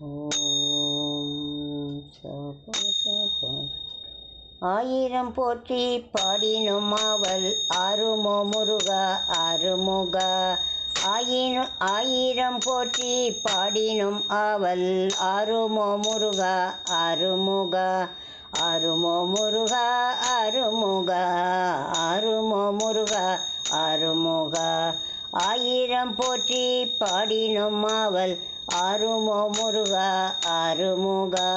ஓம் சபா சபா. ஆயிரம் போற்றி பாடினும் ஆவல் ஆறுமோ முருகா ஆறுமுகா. ஆயிரம் போற்றி பாடினும் ஆவல் ஆறுமோ முருகா ஆறுமுகா. ஆறுமோ முருகா ஆறுமுகா. ஆறுமோ முருகா ஆறுமுகா. ஆயிரம் போற்றி பாடினும் ஆவல் ஆறுமோ முருகா ஆறுமுகா.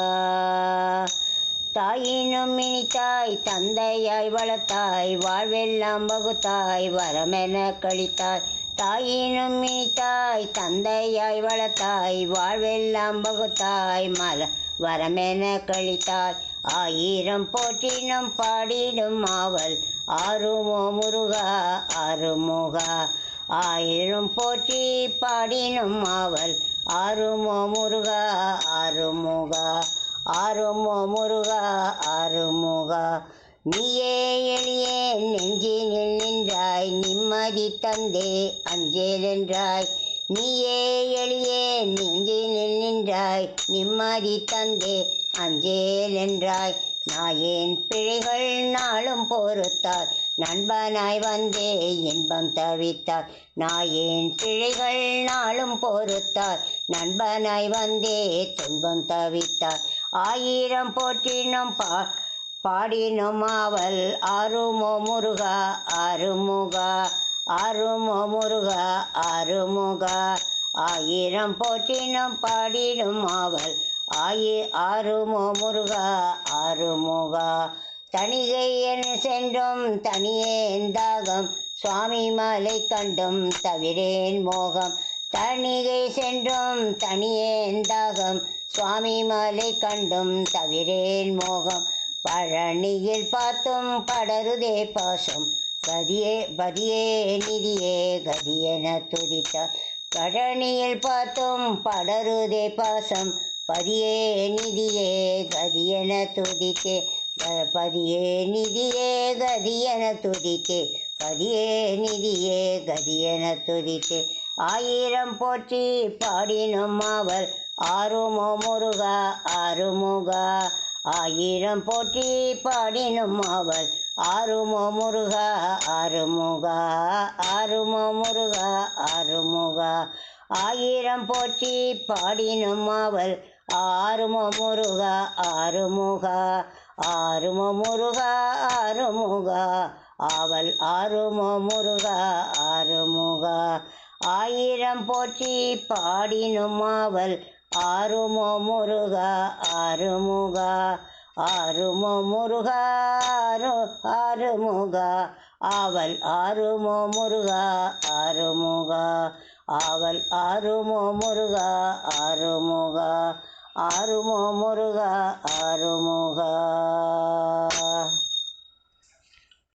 தாயினும் இனித்தாய் தந்தையாய் வளர்த்தாய் வாழ்வெல்லாம் வகுத்தாய் வரமென கழித்தாய். தாயினும் இனித்தாய் தந்தையாய் வளர்த்தாய் வாழ்வெல்லாம் வகுத்தாய் வரமென கழித்தாய். ஆயிரம் போற்றினும் பாடிடும் ஆவல் ஆறுமோ முருகா ஆறுமுகா. ஆயிரம் போற்றி பாடினும் ஆவல் ஆறுமோ முருகா ஆறுமுகா. ஆறுமோ முருகா ஆறுமுகா. நீயே எளியே நெஞ்சினில் நின்றாய் நிம்மதி தந்தே அஞ்சேலென்றாய். நீயே எளியே நெஞ்சினில் நின்றாய் நிம்மதி தந்தே அஞ்சேலென்றாய். நாயேன் பிழைகள் நாளும் பொறுத்தாய் நண்பனாய் வந்தே இன்பம் தவித்தாய். நாயேன் பிழைகள் நாளும் பொறுத்தாய் நண்பனாய் வந்தே துன்பம் தவித்தாய். ஆயிரம் போற்றினும் பாடினும் ஆவல் ஆறுமோ முருகா ஆறுமுகா. ஆறுமோ முருகா ஆறுமுகா. ஆயிரம் போற்றினும் பாடிடும் ஆவல் ஆறுமோ முருகா ஆறுமுகா. தணிகை என சென்றும் தனியேன் தாகம் சுவாமி மலை கண்டும் தவிரேன் மோகம். தணிகை சென்றும் தனியேன் தாகம் சுவாமி மலை கண்டும் தவிரேன் மோகம். பழனியில் பார்த்தும் படருதே பாசம் கதியே பதியே நிதியே கதியென துதித்தார். பழனியில் பார்த்தும் படருதே பாசம் பதியே நிதியே கதியென துதித்தே. பதியே நிதியே கதியென துதித்தே. பதியே நிதியே கதியென துதித்தே. ஆயிரம் போற்றி பாடினும் ஆவல் ஆறுமோ முருகா ஆறுமுகா. ஆயிரம் போற்றி பாடினும் ஆவல் ஆறுமோ முருகா ஆறுமுகா. ஆறுமோ முருகா ஆறுமுகா. ஆயிரம் போற்றி பாடினும் ஆவல் ஆறுமோ முருகா ஆறுமுகா. ஆறுமோ முருகா ஆறுமுகா. ஆவல் ஆறுமோ முருகா ஆறுமுகா. ஆயிரம் போற்றி பாடினும் ஆவல் ஆறுமோ முருகா ஆறுமுகா. ஆறுமோ முருகா ஆறுமுகா. ஆவல் ஆறுமோ முருகா ஆறுமுகா. ஆவல் ஆறுமோ முருகா ஆறுமுகா. ஆறுமோ முருகா ஆறுமுகா.